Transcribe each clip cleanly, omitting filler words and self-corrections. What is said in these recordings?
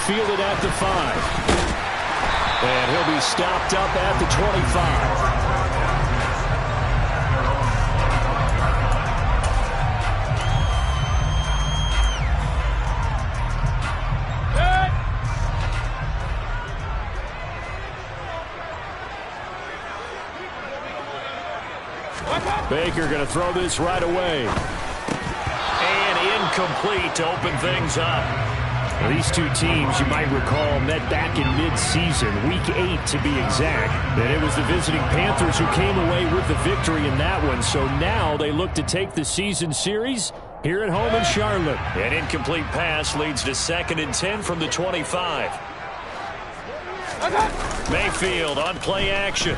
fielded at the 5. And he'll be stopped up at the 25. Baker going to throw this right away. And incomplete to open things up. Now, these two teams, you might recall, met back in mid-season, Week 8 to be exact. And it was the visiting Panthers who came away with the victory in that one. So now they look to take the season series here at home in Charlotte. An incomplete pass leads to 2nd and 10 from the 25. Mayfield on play action.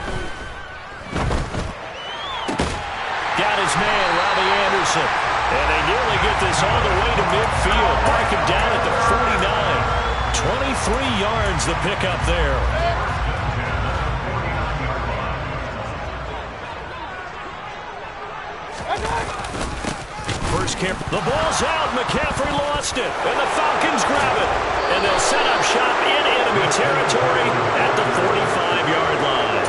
Got his man, Robbie Anderson. And they nearly get this all the way to midfield. Mark him down at the 49. 23 yards the pickup there. First camp. The ball's out. McCaffrey lost it. And the Falcons grab it. And they'll set up shop in enemy territory at the 45-yard line.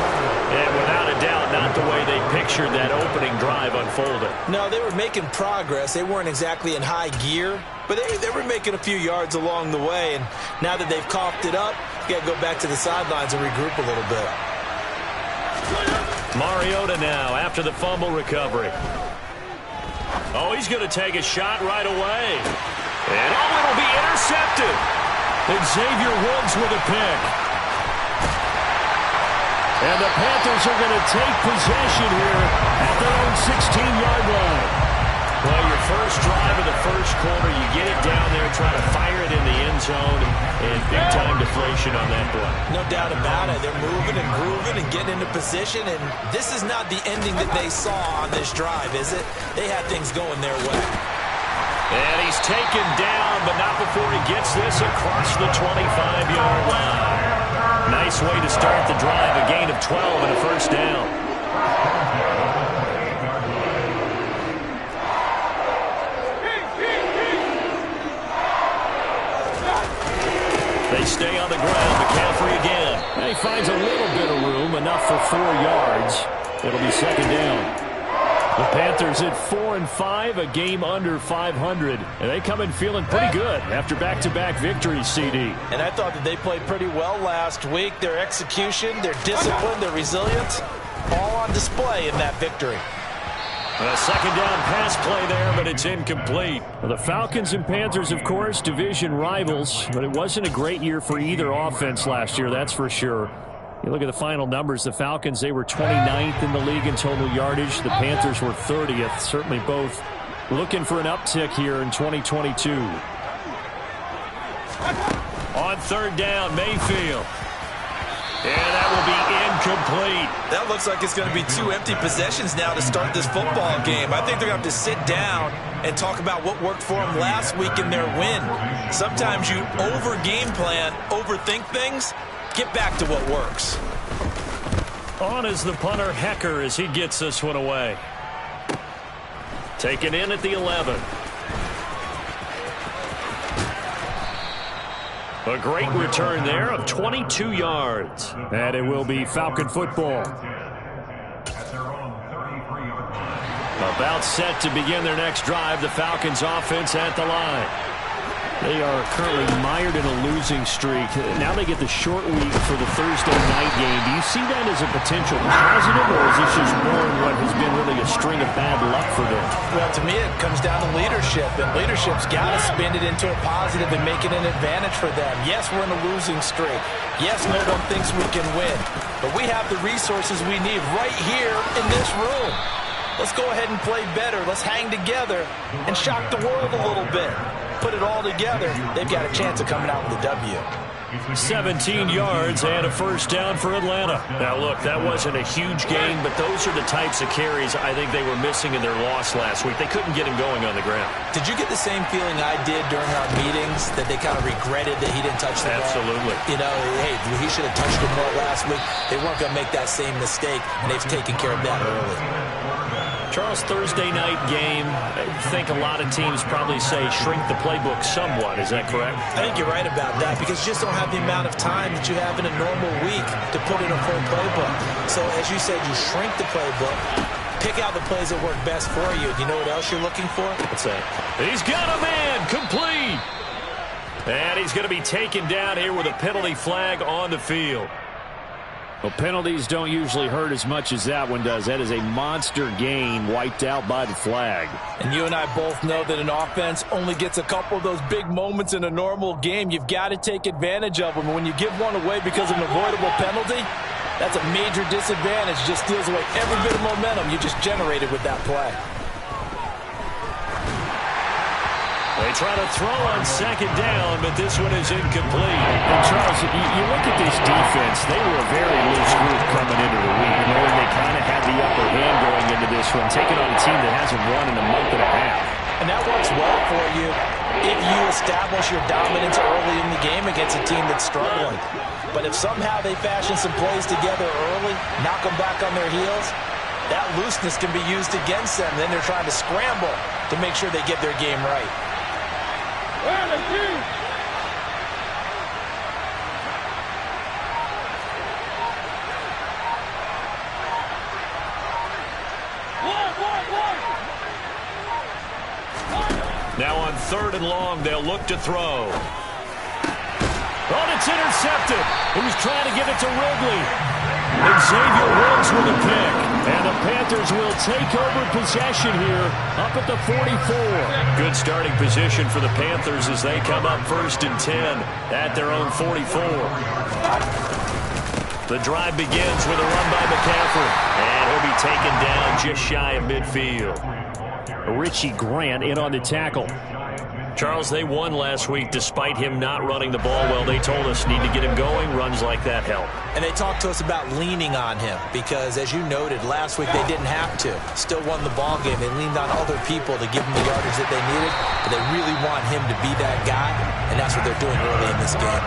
And without a doubt, not the way they pictured that opening drive unfolded. No, they were making progress. They weren't exactly in high gear, but they were making a few yards along the way. And now that they've coughed it up, you got to go back to the sidelines and regroup a little bit. Mariota now after the fumble recovery. Oh, he's going to take a shot right away. And it'll be intercepted. Xavier Woods with a pick. And the Panthers are going to take possession here at their own 16-yard line. Well, your first drive of the first quarter, you get it down there, try to fire it in the end zone, and big-time deflation on that play. No doubt about it. They're moving and grooving and getting into position, and this is not the ending that they saw on this drive, is it? They had things going their way. And he's taken down, but not before he gets this across the 25-yard line. Nice way to start the drive, a gain of 12 and a first down. They stay on the ground. McCaffrey again. And he finds a little bit of room, enough for 4 yards. It'll be 2nd down. The Panthers at 4-5, a game under 500. And they come in feeling pretty good after back-to-back victories, CD. And I thought that they played pretty well last week. Their execution, their discipline, their resilience, all on display in that victory. A 2nd down pass play there, but it's incomplete. Well, the Falcons and Panthers, of course, division rivals, but it wasn't a great year for either offense last year, that's for sure. You look at the final numbers, the Falcons, they were 29th in the league in total yardage. The Panthers were 30th. Certainly both looking for an uptick here in 2022. On 3rd down, Mayfield. And that will be incomplete. That looks like it's going to be 2 empty possessions now to start this football game. I think they're going to have to sit down and talk about what worked for them last week in their win. Sometimes you over-game plan, overthink things. Get back to what works. On is the punter, Hecker, as he gets this one away. Taken in at the 11. A great return there of 22 yards. And it will be Falcon football. About set to begin their next drive. The Falcons offense at the line. They are currently mired in a losing streak. Now they get the short week for the Thursday night game. Do you see that as a potential positive, or is this just more what has been really a string of bad luck for them? Well, to me, it comes down to leadership, and leadership's got to spin it into a positive and make it an advantage for them. Yes, we're in a losing streak. Yes, no one thinks we can win, but we have the resources we need right here in this room. Let's go ahead and play better. Let's hang together and shock the world a little bit. Put it all together, they've got a chance of coming out with a W. 17 yards and a first down for Atlanta. Now, look, that wasn't a huge gain, but those are the types of carries I think they were missing in their loss last week. They couldn't get him going on the ground. Did you get the same feeling I did during our meetings, that they kind of regretted that he didn't touch the ball? Absolutely. You know, hey, he should have touched it more last week. They weren't going to make that same mistake, and they've taken care of that early. Charles, Thursday night game, I think a lot of teams probably say shrink the playbook somewhat. Is that correct? I think you're right about that because you just don't have the amount of time that you have in a normal week to put in a full playbook. So as you said, you shrink the playbook, pick out the plays that work best for you. You know what else you're looking for? What's that? He's got a man, complete. And he's going to be taken down here with a penalty flag on the field. Well, penalties don't usually hurt as much as that one does. That is a monster gain wiped out by the flag. And you and I both know that an offense only gets a couple of those big moments in a normal game. You've got to take advantage of them. And when you give one away because of an avoidable penalty, that's a major disadvantage. Just steals away every bit of momentum you just generated with that play. They try to throw on second down, but this one is incomplete. And Charles, you look at this defense, they were a very loose group coming into the week, knowing they kind of had the upper hand going into this one, taking on a team that hasn't won in a month and a half. And that works well for you if you establish your dominance early in the game against a team that's struggling. But if somehow they fashion some plays together early, knock them back on their heels, that looseness can be used against them. Then they're trying to scramble to make sure they get their game right. Now on 3rd and long, they'll look to throw. Oh, it's intercepted. He was trying to give it to Ridley. And Xavier Woods with a pick. And the Panthers will take over possession here up at the 44. Good starting position for the Panthers as they come up 1st and 10 at their own 44. The drive begins with a run by McCaffrey. And he'll be taken down just shy of midfield. Richie Grant in on the tackle. Charles, they won last week despite him not running the ball well. They told us need to get him going. Runs like that help. And they talked to us about leaning on him because, as you noted, last week they didn't have to. Still won the ball game. They leaned on other people to give them the yardage that they needed, but they really want him to be that guy, and that's what they're doing early in this game.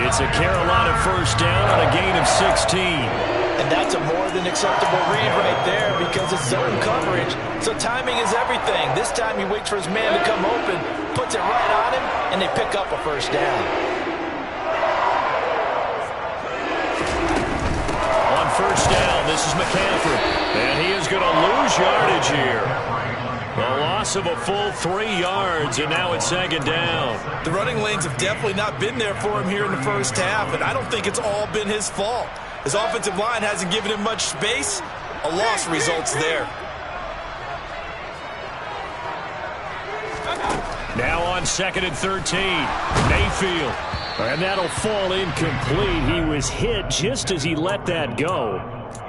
It's a Carolina 1st down on a gain of 16. And that's a more than acceptable read right there because it's zone coverage. So timing is everything. This time he waits for his man to come open, puts it right on him, and they pick up a 1st down. On 1st down, this is McCaffrey. And he is going to lose yardage here. A loss of a full 3 yards, and now it's 2nd down. The running lanes have definitely not been there for him here in the 1st half, and I don't think it's all been his fault. His offensive line hasn't given him much space. A loss results there. Now on 2nd and 13, Mayfield. And that'll fall incomplete. He was hit just as he let that go.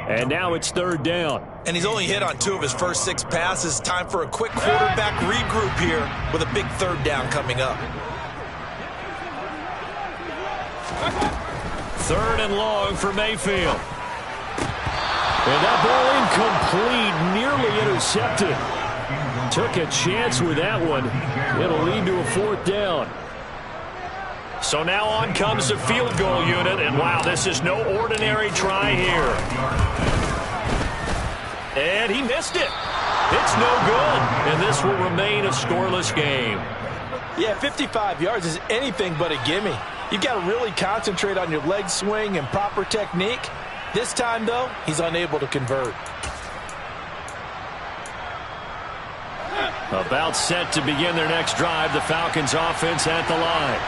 And now it's 3rd down. And he's only hit on 2 of his first 6 passes. Time for a quick quarterback regroup here with a big 3rd down coming up. 3rd and long for Mayfield. And that ball incomplete, nearly intercepted. Took a chance with that one. It'll lead to a 4th down. So now on comes the field goal unit, and wow, this is no ordinary try here. And he missed it. It's no good, and this will remain a scoreless game. Yeah, 55 yards is anything but a gimme. You've got to really concentrate on your leg swing and proper technique. This time, though, he's unable to convert. About set to begin their next drive, the Falcons offense at the line.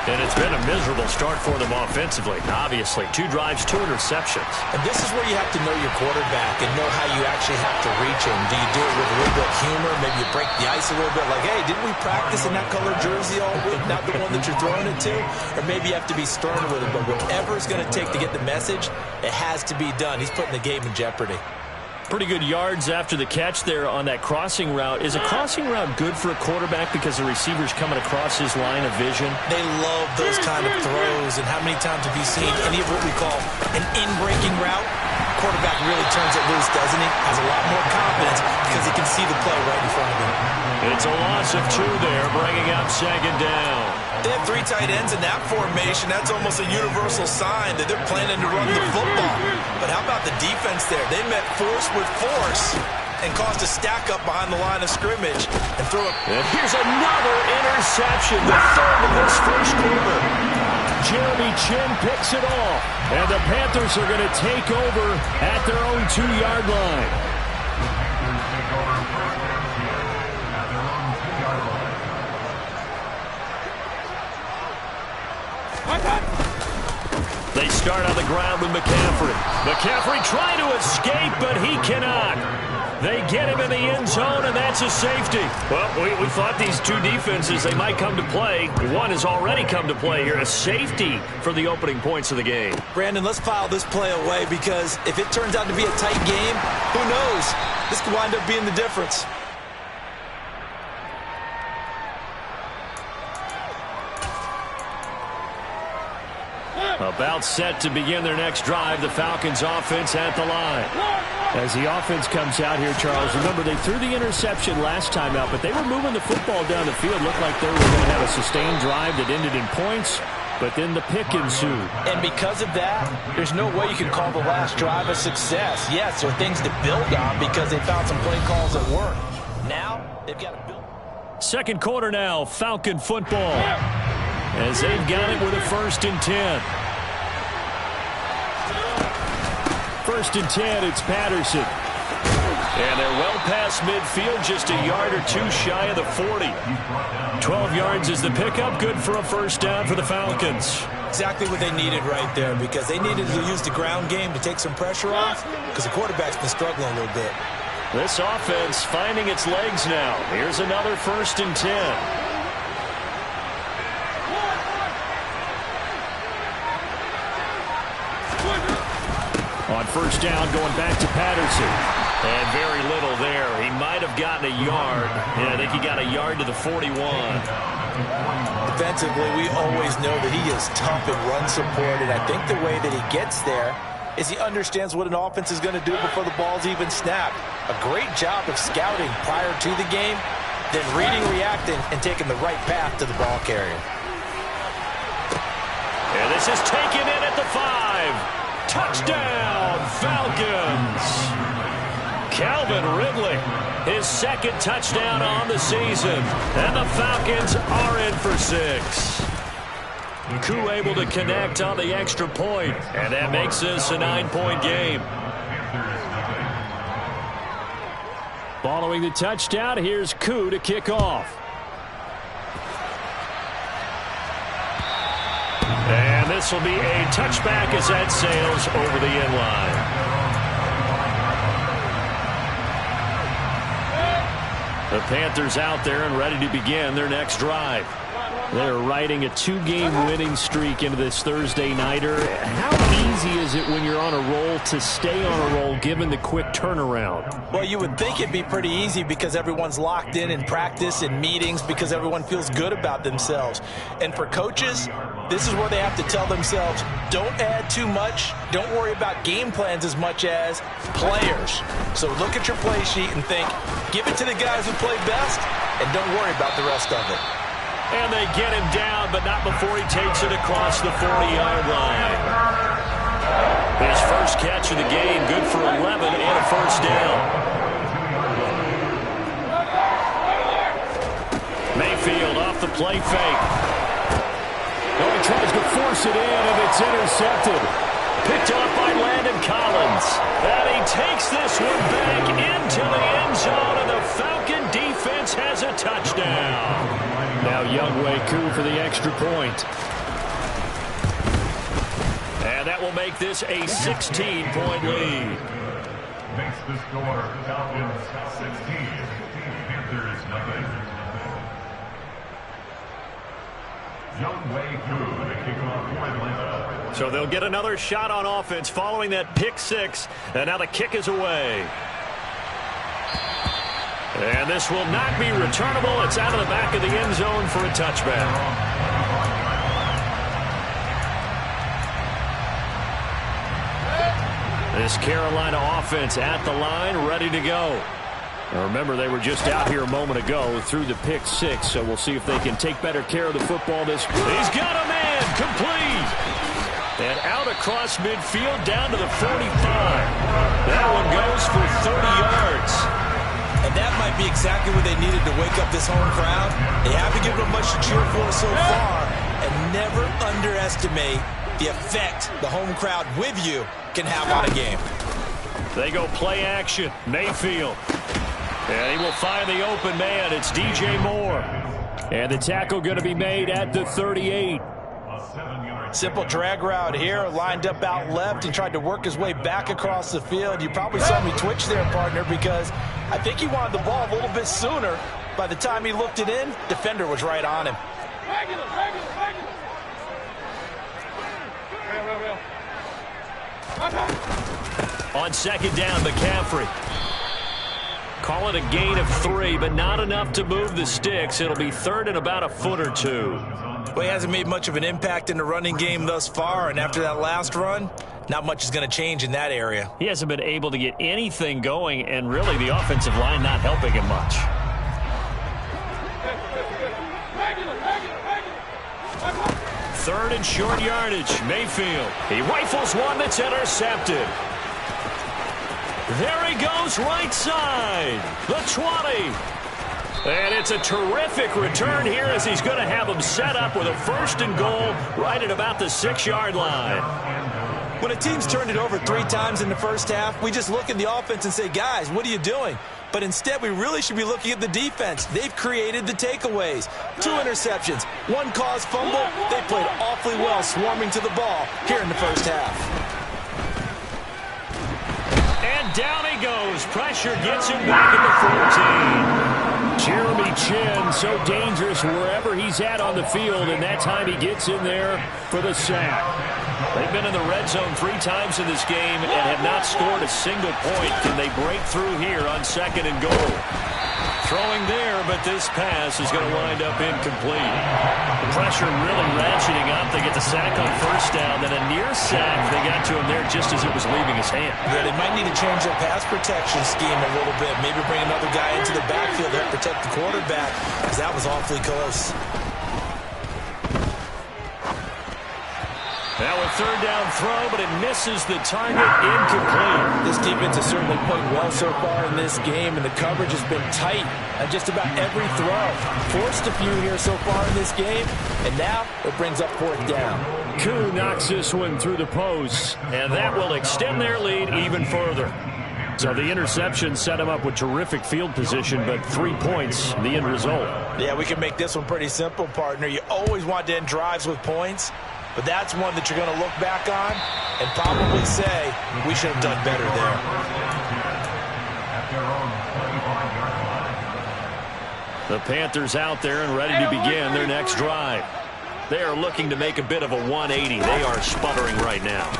And it's been a miserable start for them offensively. Obviously, 2 drives, 2 interceptions. And this is where you have to know your quarterback and know how you actually have to reach him. Do you do it with a little bit of humor? Maybe you break the ice a little bit like, hey, didn't we practice in that color jersey all week? Not the one that you're throwing it to? Or maybe you have to be stern with him. But whatever it's going to take to get the message, it has to be done. He's putting the game in jeopardy. Pretty good yards after the catch there on that crossing route. Is a crossing route good for a quarterback because the receiver's coming across his line of vision? They love those kind of throws. And how many times have you seen any of what we call an in-breaking route? Quarterback really turns it loose, doesn't he? Has a lot more confidence because he can see the play right in front of him. It's a loss of 2 there, bringing up 2nd down. They have 3 tight ends in that formation. That's almost a universal sign that they're planning to run the football. But how about the defense there? They met force with force. and cause to stack up behind the line of scrimmage and throw it. And here's another interception, the third of this first quarter. Jeremy Chin picks it off, and the Panthers are going to take over at their own 2-yard line. They start on the ground with McCaffrey. McCaffrey trying to escape, but he cannot. They get him in the end zone, and that's a safety. Well, we thought these two defenses, they might come to play. One has already come to play here, a safety for the opening points of the game. Brandon, let's file this play away because if it turns out to be a tight game, who knows? This could wind up being the difference. About set to begin their next drive, the Falcons offense at the line. As the offense comes out here, Charles, remember they threw the interception last time out, but they were moving the football down the field. Looked like they were going to have a sustained drive that ended in points, but then the pick ensued. And because of that, there's no way you can call the last drive a success. Yes, there are things to build on because they found some play calls that work. Now, they've got to build. Second quarter now, Falcon football. As they've got it with a 1st and 10. 1st and 10, it's Patterson. And they're well past midfield, just a yard or two shy of the 40. 12 yards is the pickup, good for a first down for the Falcons. Exactly what they needed right there because they needed to use the ground game to take some pressure off because the quarterback's been struggling a little bit. This offense finding its legs now. Here's another 1st and 10. On first down, going back to Patterson. And very little there. He might have gotten a yard. Yeah, I think he got a yard to the 41. Defensively, we always know that he is tough and run support, and I think the way that he gets there is he understands what an offense is going to do before the ball's even snapped. A great job of scouting prior to the game, then reading, reacting, and taking the right path to the ball carrier. And this is taken in at the 5. Touchdown, Falcons. Calvin Ridley, his 2nd touchdown on the season. And the Falcons are in for 6. Koo able to connect on the extra point, and that makes this a 9-point game. Following the touchdown, here's Koo to kick off. And this will be a touchback as that sails over the end line. The Panthers out there and ready to begin their next drive. They're riding a 2-game winning streak into this Thursday nighter. How easy is it when you're on a roll to stay on a roll given the quick turnaround? Well, you would think it'd be pretty easy because everyone's locked in practice and meetings because everyone feels good about themselves. And for coaches, this is where they have to tell themselves, don't add too much, don't worry about game plans as much as players. So look at your play sheet and think, give it to the guys who play best, and don't worry about the rest of it. And they get him down, but not before he takes it across the 40-yard line. His first catch of the game, good for 11 and a first down. Mayfield off the play fake. Oh, he tries to force it in, and it's intercepted. Picked off by Landon Collins. And he takes this one back into the end zone, and the Falcon defense has a touchdown. Now Younghoe Koo for the extra point. And that will make this a 16-point lead. Makes the score Falcons 16, Panthers nothing. Younghoe Koo, the kickoff for Atlanta. So they'll get another shot on offense following that pick 6. And now the kick is away. And this will not be returnable. It's out of the back of the end zone for a touchback. This Carolina offense at the line, ready to go. Now remember, they were just out here a moment ago through the pick 6, so we'll see if they can take better care of the football this. He's got a man, complete. And out across midfield down to the 45. That one goes for 30 yards. And that might be exactly what they needed to wake up this home crowd. They haven't given them much to cheer for so far. And never underestimate the effect the home crowd with you can have on a game. They go play action. Mayfield. And he will find the open man. It's DJ Moore. And the tackle going to be made at the 38. Simple drag route here, lined up out left. He tried to work his way back across the field. You probably saw me twitch there, partner, because I think he wanted the ball a little bit sooner. By the time he looked it in, defender was right on him. On second down, McCaffrey. Call it a gain of 3, but not enough to move the sticks. It'll be third and about a foot or two. Well, he hasn't made much of an impact in the running game thus far, and after that last run, not much is going to change in that area. He hasn't been able to get anything going, and really the offensive line not helping him much. Third and short yardage. Mayfield. He rifles one that's intercepted. There he goes, right side. The 20. And it's a terrific return here as he's going to have him set up with a first and goal right at about the 6-yard line. When a team's turned it over 3 times in the first half, we just look at the offense and say, guys, what are you doing? But instead, we really should be looking at the defense. They've created the takeaways. 2 interceptions, 1 caused fumble. They played awfully well swarming to the ball here in the first half. And down he goes. Pressure gets him back at the 14. Jeremy Chin, so dangerous wherever he's at on the field, and that time he gets in there for the sack. They've been in the red zone 3 times in this game and have not scored a single point. Can they break through here on second and goal? Throwing there, but this pass is going to wind up incomplete. The pressure really ratcheting up. They get the sack on first down, then a near sack. They got to him there just as it was leaving his hand. Yeah, they might need to change their pass protection scheme a little bit. Maybe bring another guy into the backfield there to protect the quarterback, because that was awfully close. Now a third down throw, but it misses the target, incomplete. This defense has certainly played well so far in this game, and the coverage has been tight on just about every throw. Forced a few here so far in this game, and now it brings up 4th down. Koo knocks this one through the post, and that will extend their lead even further. So the interception set him up with terrific field position, but 3 points, the end result. Yeah, we can make this one pretty simple, partner. You always want to end drives with points, but that's one that you're going to look back on and probably say, we should have done better there. The Panthers out there and ready to begin their next drive. They are looking to make a bit of a 180. They are sputtering right now.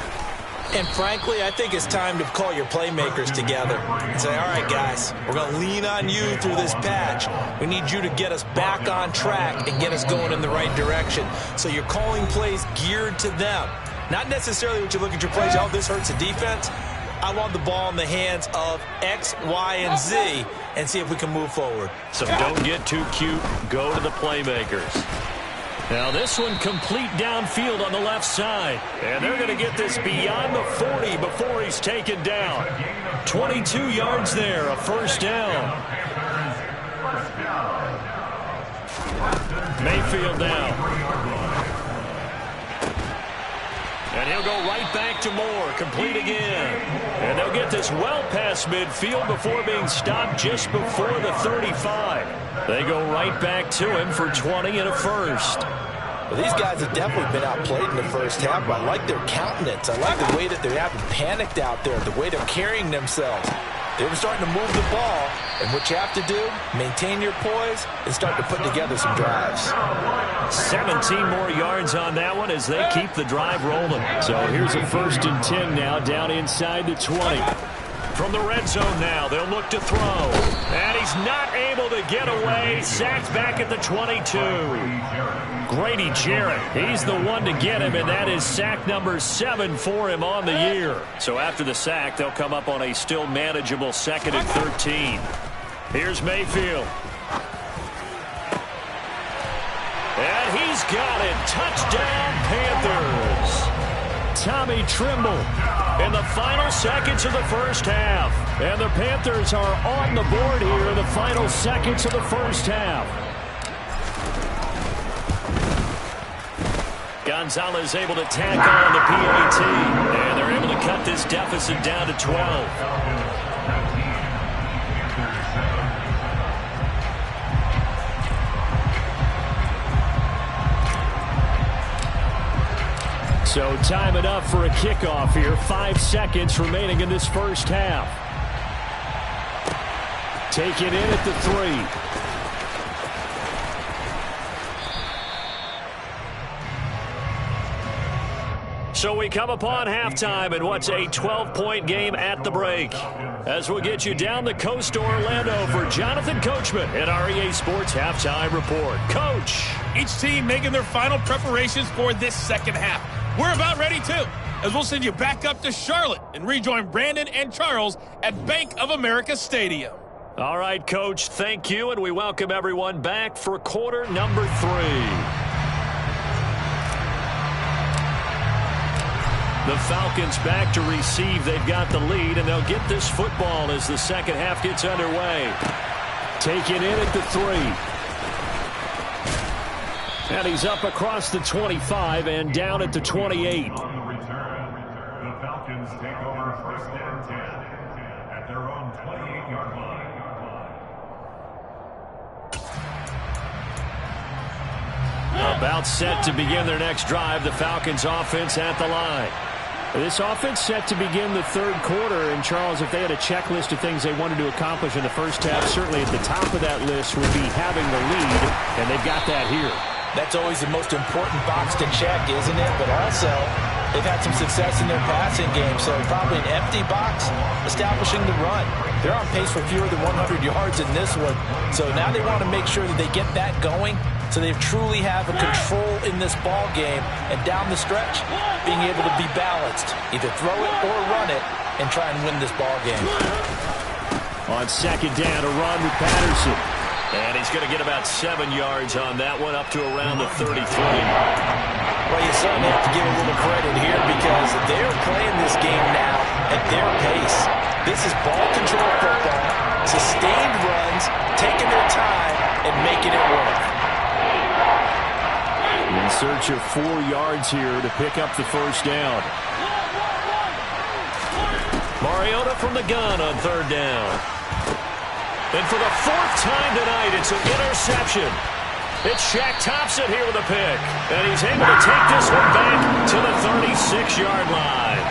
And frankly, I think it's time to call your playmakers together and say, all right, guys, we're going to lean on you through this patch. We need you to get us back on track and get us going in the right direction. So you're calling plays geared to them. Not necessarily what you look at your plays, oh, this hurts the defense. I want the ball in the hands of X, Y, and Z and see if we can move forward. So don't get too cute. Go to the playmakers. Now this one complete downfield on the left side. And they're going to get this beyond the 40 before he's taken down. 22 yards there, a first down. Mayfield now. And he'll go right back to Moore, complete again. And they'll get this well past midfield before being stopped just before the 35. They go right back to him for 20 and a first. Well, these guys have definitely been outplayed in the first half, but I like their countenance. I like the way that they haven't panicked out there, the way they're carrying themselves. They're starting to move the ball, and what you have to do, maintain your poise and start to put together some drives. 17 more yards on that one as they keep the drive rolling. So here's a first and 10 now down inside the 20. From the red zone now, they'll look to throw. And he's not able to get away. Sacked back at the 22. Grady Jarrett, he's the one to get him, and that is sack number 7 for him on the year. So after the sack, they'll come up on a still manageable 2nd and 13. Here's Mayfield. And he's got it. Touchdown, Panthers. Tommy Trimble in the final seconds of the first half. And the Panthers are on the board here in the final seconds of the first half. Gonzalez able to tack on the PAT. And they're able to cut this deficit down to 12. So time it up for a kickoff here. 5 seconds remaining in this first half. Take it in at the 3. So we come upon halftime in what's a 12-point game at the break. As we'll get you down the coast to Orlando for Jonathan Coachman at our EA Sports Halftime Report. Coach. Each team making their final preparations for this second half. We're about ready, too, as we'll send you back up to Charlotte and rejoin Brandon and Charles at Bank of America Stadium. All right, Coach, thank you, and we welcome everyone back for quarter number 3. The Falcons back to receive. They've got the lead, and they'll get this football as the second half gets underway. Take it in at the 3. And he's up across the 25 and down at the 28. On the return, the Falcons take over 1st and 10 at their own 28-yard line. About set to begin their next drive. The Falcons offense at the line. This offense set to begin the third quarter. And, Charles, if they had a checklist of things they wanted to accomplish in the first half, certainly at the top of that list would be having the lead, and they've got that here. That's always the most important box to check, isn't it? But also, they've had some success in their passing game, so probably an empty box establishing the run. They're on pace for fewer than 100 yards in this one, so now they want to make sure that they get that going so they truly have a control in this ball game, and down the stretch, being able to be balanced, either throw it or run it, and try and win this ball game. On second down, a run with Patterson. And he's going to get about 7 yards on that one, up to around the 33. Well, you certainly have to give a little credit here because they're playing this game now at their pace. This is ball control football, sustained runs, taking their time, and making it work. In search of 4 yards here to pick up the first down. Mariota from the gun on third down. And for the 4th time tonight, it's an interception. It's Shaq Thompson here with a pick. And he's able to take this one back to the 36-yard line.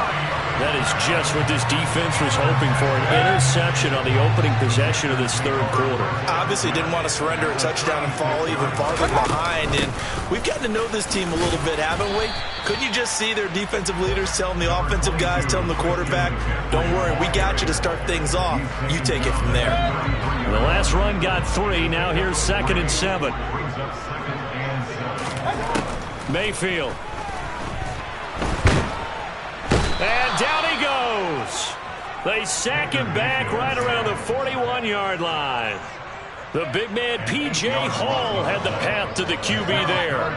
That is just what this defense was hoping for, an interception on the opening possession of this third quarter. Obviously didn't want to surrender a touchdown and fall even farther behind. And we've gotten to know this team a little bit, haven't we? Couldn't you just see their defensive leaders telling the offensive guys, telling the quarterback, don't worry, we got you to start things off. You take it from there. The last run got 3. Now here's 2nd and 7. Mayfield. And down he goes. They sack him back right around the 41-yard line. The big man, P.J. Hall, had the path to the QB there.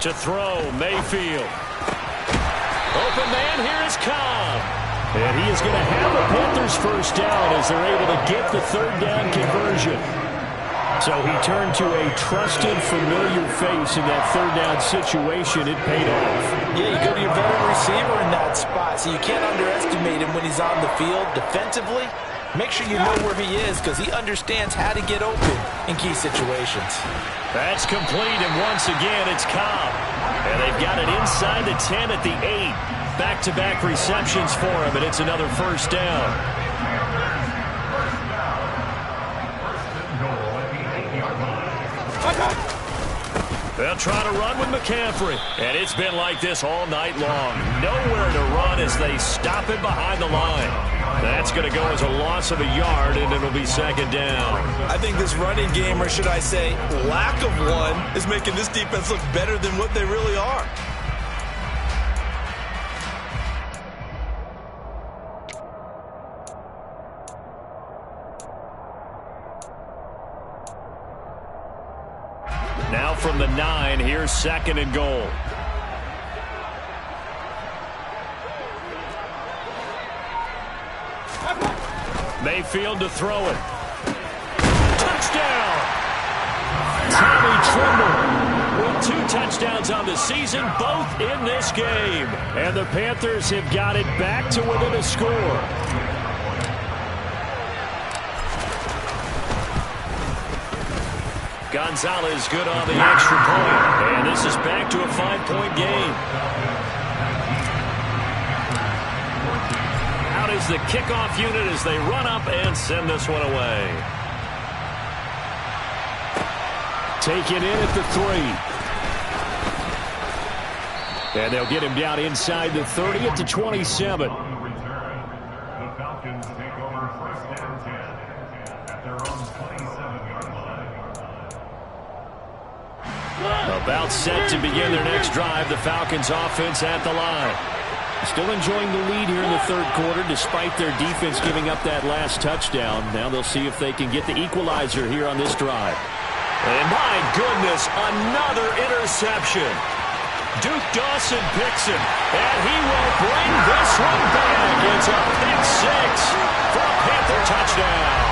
To throw, Mayfield. Open man, here is Cobb. And he is going to have the Panthers first down as they're able to get the third down conversion. So he turned to a trusted, familiar face in that third down situation. It paid off. Yeah, you go to your veteran receiver in that spot, so you can't underestimate him when he's on the field defensively. Make sure you know where he is because he understands how to get open in key situations. That's complete, and once again, it's Cobb. And they've got it inside the 10 at the 8. Back-to-back receptions for him, and it's another first down. They'll try to run with McCaffrey, and it's been like this all night long. Nowhere to run as they stop him behind the line. That's going to go as a loss of a yard, and it'll be 2nd down. I think this running game, or should I say lack of one, is making this defense look better than what they really are. off from the 9. Here's 2nd and goal. Mayfield to throw it. Touchdown! Tommy Tremble with 2 touchdowns on the season, both in this game. And the Panthers have got it back to within a score. Gonzalez good on the extra point. And this is back to a 5-point game. Out is the kickoff unit as they run up and send this one away. Taken in at the 3. And they'll get him down inside the 30 at the 27. On the return, the Falcons take over 1st and 10 at their own 27-yard line. About set to begin their next drive. The Falcons offense at the line. Still enjoying the lead here in the 3rd quarter despite their defense giving up that last touchdown. Now they'll see if they can get the equalizer here on this drive. And my goodness, another interception. Duke Dawson picks him, and he will bring this one back. It's a pick 6 for a Panther touchdown.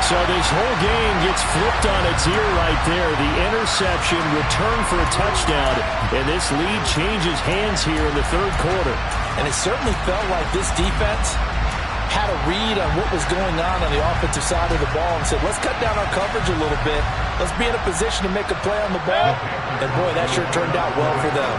So this whole game gets flipped on its ear right there. The interception, return for a touchdown, and this lead changes hands here in the 3rd quarter. And it certainly felt like this defense had a read on what was going on the offensive side of the ball and said, let's cut down our coverage a little bit. Let's be in a position to make a play on the ball. And, boy, that sure turned out well for them.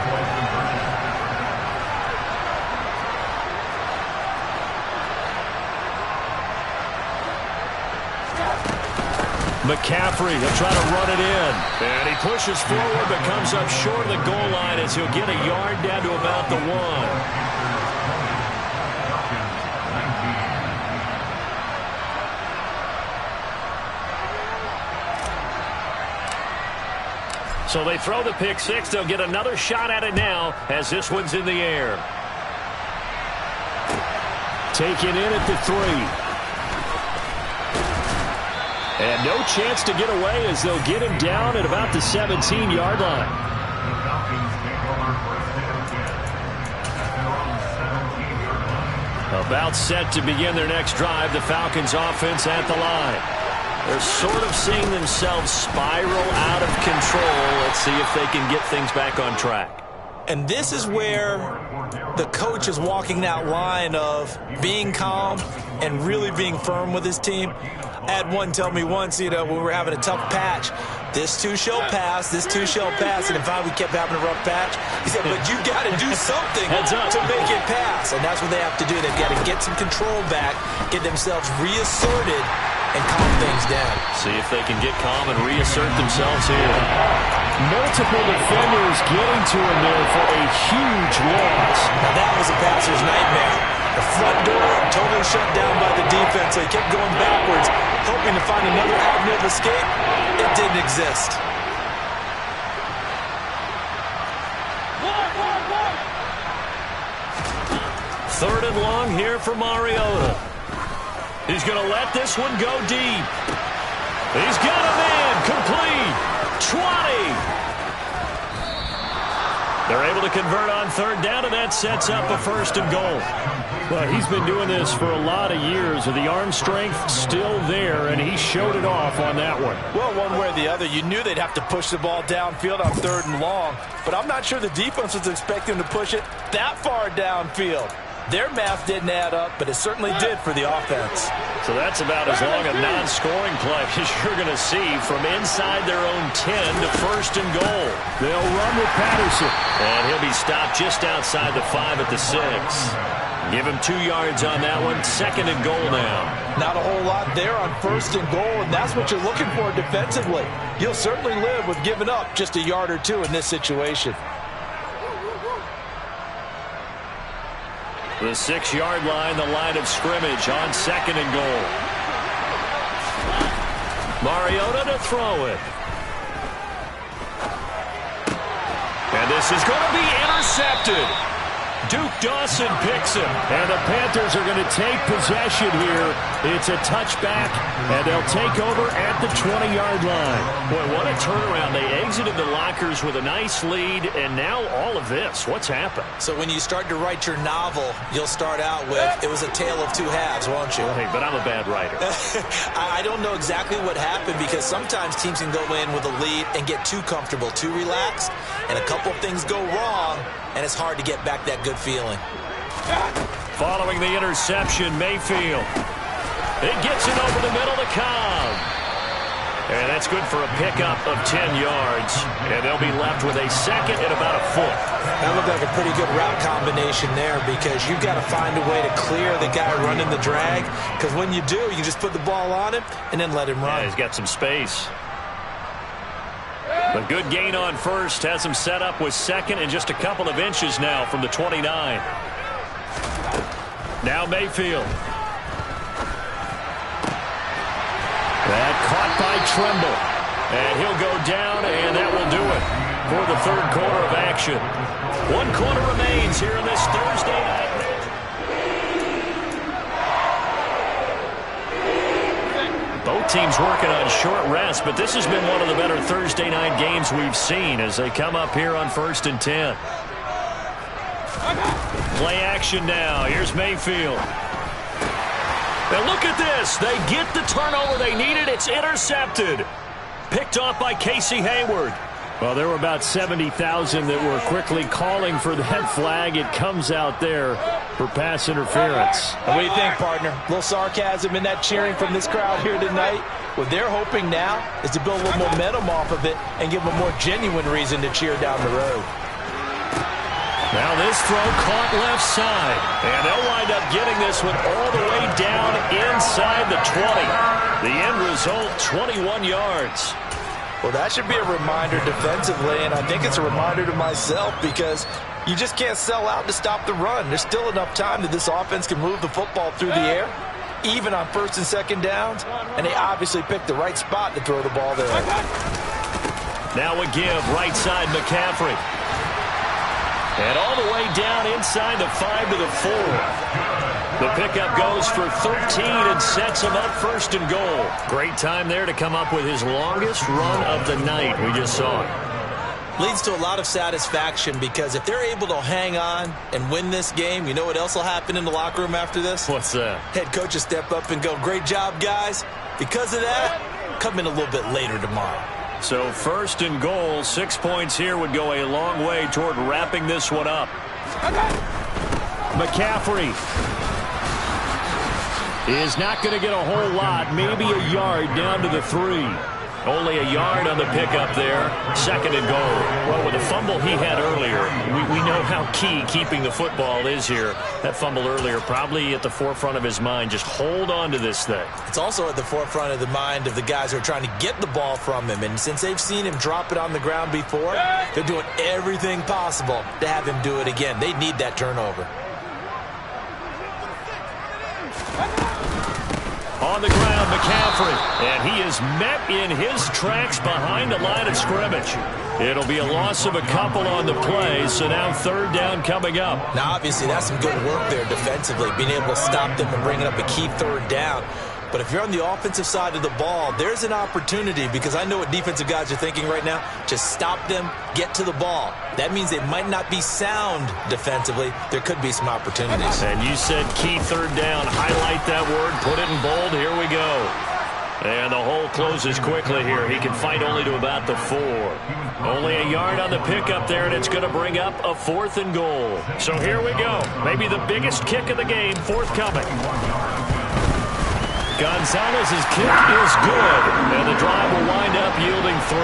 McCaffrey, he'll try to run it in. And he pushes forward but comes up short of the goal line as he'll get a yard down to about the 1. So they throw the pick 6. They'll get another shot at it now as this one's in the air. Taken in at the 3. And no chance to get away as they'll get him down at about the 17-yard line. The Falcons take over 1st and 10 at their own 17-yard line. About set to begin their next drive. The Falcons offense at the line. They're sort of seeing themselves spiral out of control. Let's see if they can get things back on track. And this is where the coach is walking that line of being calm and really being firm with his team. I had one tell me once, when we were having a tough patch, this too shall pass, this too shall pass. And if we kept having a rough patch, he said, but you got to do something to make it pass. And that's what they have to do. They've got to get some control back, get themselves reasserted, and calm things down. See if they can get calm and reassert themselves here. Multiple defenders getting to him there for a huge loss. Now that was a passer's nightmare. The front door totally shut down by the defense. They kept going backwards, hoping to find another avenue of escape. It didn't exist. Third and long here for Mariota. He's going to let this one go deep. He's got him in. Complete. 20. They're able to convert on 3rd down, and that sets up a 1st and goal. Well, he's been doing this for a lot of years. The arm strength still there, and he showed it off on that one. Well, one way or the other, you knew they'd have to push the ball downfield on 3rd and long, but I'm not sure the defense was expecting to push it that far downfield. Their math didn't add up, but it certainly did for the offense. So that's about as long a non-scoring play as you're going to see from inside their own 10 to 1st and goal. They'll run with Patterson. And he'll be stopped just outside the 5 at the 6. Give him 2 yards on that one. 2nd and goal now. Not a whole lot there on 1st and goal, and that's what you're looking for defensively. You'll certainly live with giving up just a yard or 2 in this situation. The 6-yard line, the line of scrimmage on 2nd and goal. Mariota to throw it. And this is going to be intercepted. Duke Dawson picks him. And the Panthers are going to take possession here. It's a touchback, and they'll take over at the 20-yard line. Boy, what a turnaround. They exited the lockers with a nice lead, and now all of this. What's happened? So when you start to write your novel, you'll start out with, it was a tale of two halves, won't you? Hey, but I'm a bad writer. I don't know exactly what happened, because sometimes teams can go in with a lead and get too comfortable, too relaxed, and a couple things go wrong, and it's hard to get back that good feeling. Following the interception, Mayfield. It gets it over the middle to Cobb. And that's good for a pickup of 10 yards. And they'll be left with a second and about a foot. That looked like a pretty good route combination there, because you've got to find a way to clear the guy running the drag. Because when you do, you just put the ball on him and then let him run. Yeah, he's got some space. A good gain on first has him set up with second and just a couple of inches now from the 29. Now Mayfield. That caught by Tremble. And he'll go down, and that will do it for the third quarter of action. 1 quarter remains here in this Thursday night. Both teams working on short rest, but this has been one of the better Thursday night games we've seen as they come up here on 1st and 10. Play action now. Here's Mayfield. Now look at this. They get the turnover they needed. It's intercepted. Picked off by Casey Hayward. Well, there were about 70,000 that were quickly calling for that flag. It comes out there for pass interference. What do you think, partner? A little sarcasm in that cheering from this crowd here tonight. What they're hoping now is to build a little momentum off of it and give them a more genuine reason to cheer down the road. Now this throw caught left side. And they'll wind up getting this one all the way down inside the 20. The end result, 21 yards. Well, that should be a reminder defensively, and I think it's a reminder to myself, because you just can't sell out to stop the run. There's still enough time that this offense can move the football through the air, even on 1st and 2nd downs, and they obviously picked the right spot to throw the ball there. Now a give, right side McCaffrey. And all the way down inside the 5 to the 4. The pickup goes for 13 and sets him up 1st and goal. Great time there to come up with his longest run of the night. We just saw it. Leads to a lot of satisfaction, because if they're able to hang on and win this game, you know what else will happen in the locker room after this? What's that? Head coach will step up and go, "Great job, guys. Because of that, come in a little bit later tomorrow." So 1st and goal, 6 points here would go a long way toward wrapping this one up. McCaffrey is not going to get a whole lot, maybe a yard down to the 3. Only a yard on the pickup there. 2nd and goal. Well, with the fumble he had earlier, we know how key keeping the football is here. That fumble earlier probably at the forefront of his mind. Just hold on to this thing. It's also at the forefront of the mind of the guys who are trying to get the ball from him. And since they've seen him drop it on the ground before, they're doing everything possible to have him do it again. They need that turnover. On the ground, McCaffrey. And he is met in his tracks behind the line of scrimmage. It'll be a loss of a couple on the play, so now 3rd down coming up. Now, obviously, that's some good work there defensively, being able to stop them and bringing up a key 3rd down. But if you're on the offensive side of the ball, there's an opportunity, because I know what defensive guys are thinking right now. Just stop them, get to the ball. That means they might not be sound defensively. There could be some opportunities. And you said key 3rd down. Highlight that word. Put it in bold. Here we go. And the hole closes quickly here. He can fight only to about the 4. Only a yard on the pickup there, and it's going to bring up a 4th and goal. So here we go. Maybe the biggest kick of the game forthcoming. Gonzalez's kick is good, and the drive will wind up yielding 3.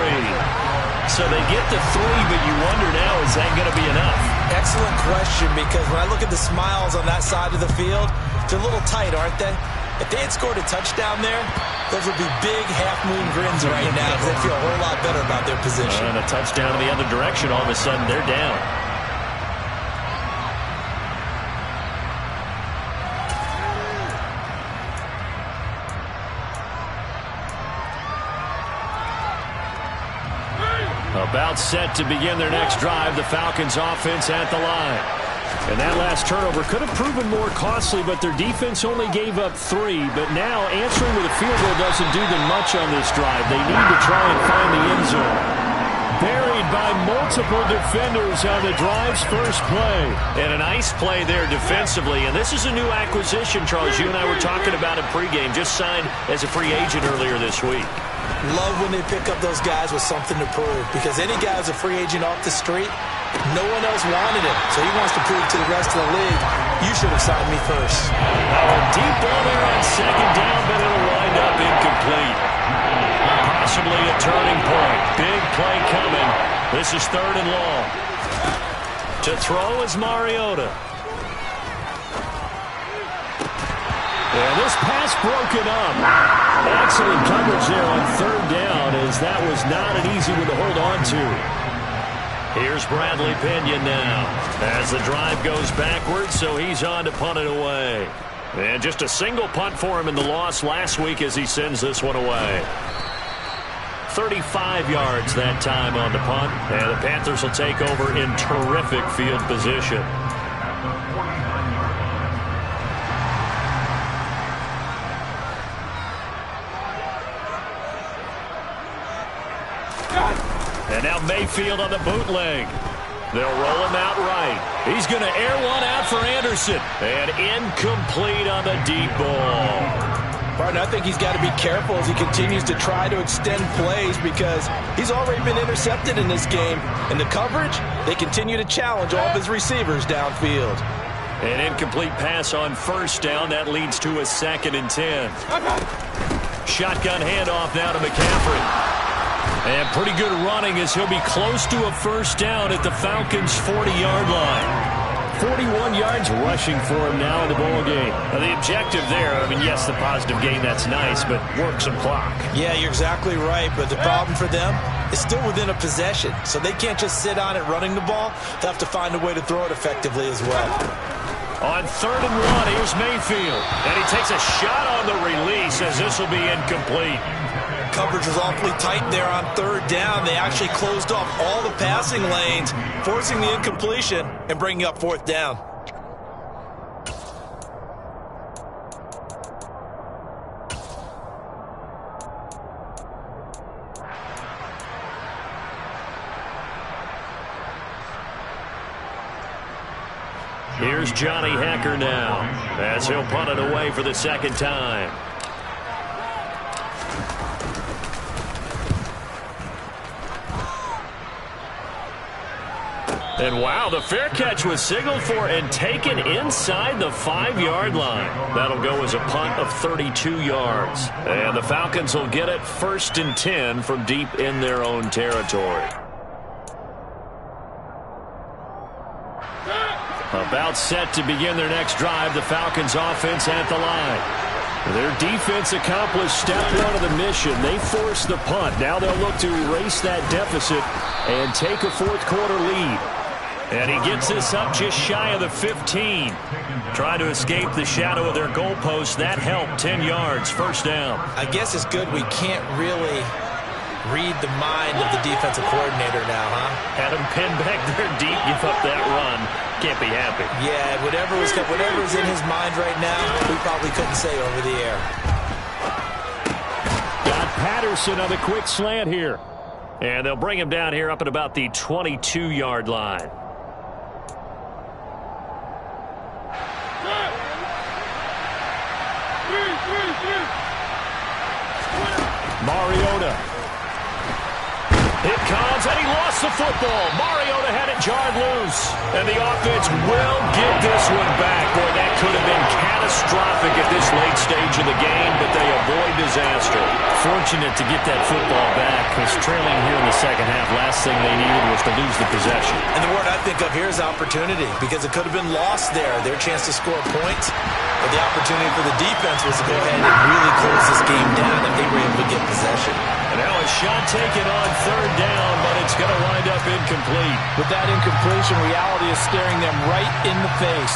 So they get to 3, but you wonder now, is that going to be enough? Excellent question, because when I look at the smiles on that side of the field, they're a little tight, aren't they? If they had scored a touchdown there, those would be big half-moon grins right now, because they feel a whole lot better about their position. And a touchdown in the other direction, all of a sudden they're down. About set to begin their next drive. The Falcons offense at the line. And that last turnover could have proven more costly, but their defense only gave up 3. But now answering with a field goal doesn't do them much on this drive. They need to try and find the end zone. Buried by multiple defenders on the drive's first play. And a nice play there defensively. And this is a new acquisition, Charles. You and I were talking about it pregame. Just signed as a free agent earlier this week. Love when they pick up those guys with something to prove. Because any guy who's a free agent off the street, no one else wanted him. So he wants to prove to the rest of the league, you should have signed me first. Now a deep ball there on second down, but it'll wind up incomplete. Possibly a turning point. Big play coming. This is 3rd and long. To throw is Mariota. And this pass broken up. Excellent coverage there on 3rd down, as that was not an easy one to hold on to. Here's Bradley Pinion now as the drive goes backwards, so he's on to punt it away. And just a single punt for him in the loss last week as he sends this one away. 35 yards that time on the punt, and the Panthers will take over in terrific field position. And now Mayfield on the bootleg. They'll roll him out right. He's going to air one out for Anderson. And incomplete on the deep ball. Martin, I think he's got to be careful as he continues to try to extend plays because he's already been intercepted in this game. In the coverage, they continue to challenge all of his receivers downfield. An incomplete pass on 1st down. That leads to a 2nd and 10. Shotgun handoff now to McCaffrey. And pretty good running as he'll be close to a 1st down at the Falcons' 40-yard line. 41 yards rushing for him now in the ball game. Now the objective there, I mean, yes, the positive gain, that's nice, but work some clock. Yeah, you're exactly right, but the problem for them is still within a possession, so they can't just sit on it running the ball. They'll have to find a way to throw it effectively as well. On 3rd and 1, here's Mayfield. And he takes a shot on the release as this will be incomplete. Coverage was awfully tight there on 3rd down. They actually closed off all the passing lanes, forcing the incompletion and bringing up 4th down. Here's Johnny Hecker now as he'll punt it away for the 2nd time. And wow, the fair catch was signaled for and taken inside the 5-yard line. That'll go as a punt of 32 yards. And the Falcons will get it 1st and 10 from deep in their own territory. About set to begin their next drive, the Falcons offense at the line. Their defense accomplished step 1 of the mission. They forced the punt. Now they'll look to erase that deficit and take a 4th quarter lead. And he gets this up just shy of the 15. Trying to escape the shadow of their goalpost. That helped. 10 yards, 1st down. I guess it's good we can't really read the mind of the defensive coordinator now, huh? Had him pinned back there deep, give up that run. Can't be happy. Yeah, whatever's in his mind right now, we probably couldn't say over the air. Got Patterson on the quick slant here. And they'll bring him down here up at about the 22-yard line. Mariota. It comes, and he lost the football. Mariota had it jarred loose. And the offense will get this one back. Boy, that could have been catastrophic at this late stage of the game, but they avoid disaster. Fortunate to get that football back, because trailing here in the 2nd half, last thing they needed was to lose the possession. And the word I think of here is opportunity, because it could have been lost there. Their chance to score points, but the opportunity for the defense was to go ahead and really close this game down if they were able to get possession. And now a shot taken on 3rd down, but it's going to wind up incomplete. With that incompletion, reality is staring them right in the face.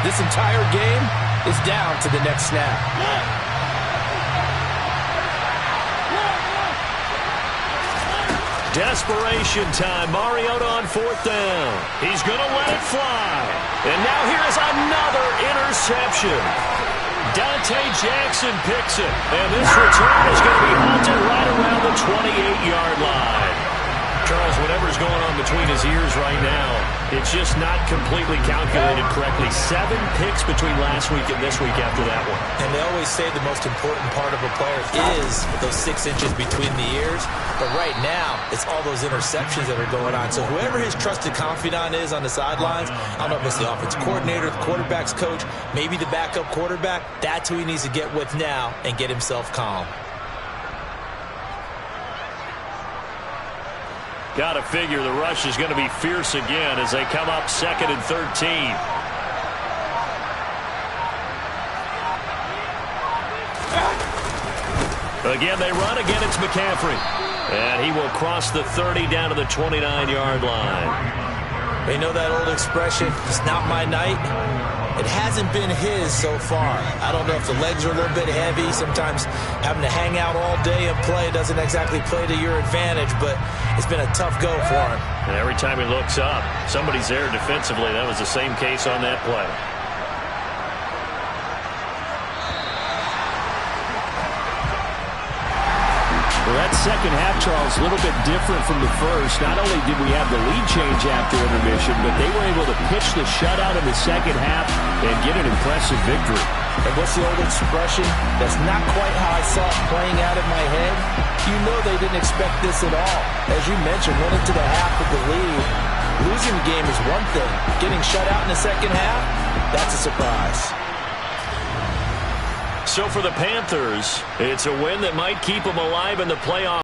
This entire game is down to the next snap. Desperation time. Mariota on 4th down. He's going to let it fly. And now here is another interception. Dante Jackson picks it. And this return is going to be halted right around the 28-yard line. Charles, whatever's going on between his ears right now, it's just not completely calculated correctly. 7 picks between last week and this week after that one. And they always say the most important part of a player is those 6 inches between the ears. But right now, it's all those interceptions that are going on. So whoever his trusted confidant is on the sidelines, I don't know if it's the offensive coordinator, the quarterback's coach, maybe the backup quarterback, that's who he needs to get with now and get himself calm. Got to figure the rush is going to be fierce again as they come up 2nd and 13. Again, they run. Again, it's McCaffrey. And he will cross the 30 down to the 29-yard line. They know that old expression, it's not my night. It hasn't been his so far. I don't know if the legs are a little bit heavy. Sometimes having to hang out all day and play doesn't exactly play to your advantage, but it's been a tough go for him. And every time he looks up, somebody's there defensively. That was the same case on that play. Well, that second half, Charles, a little bit different from the first. Not only did we have the lead change after intermission, but they were able to pitch the shutout in the second half and get an impressive victory. And what's the old expression? That's not quite how I saw it playing out in my head. You know they didn't expect this at all. As you mentioned, went into the half with the lead. Losing the game is one thing. Getting shut out in the second half, that's a surprise. So for the Panthers, it's a win that might keep them alive in the playoffs.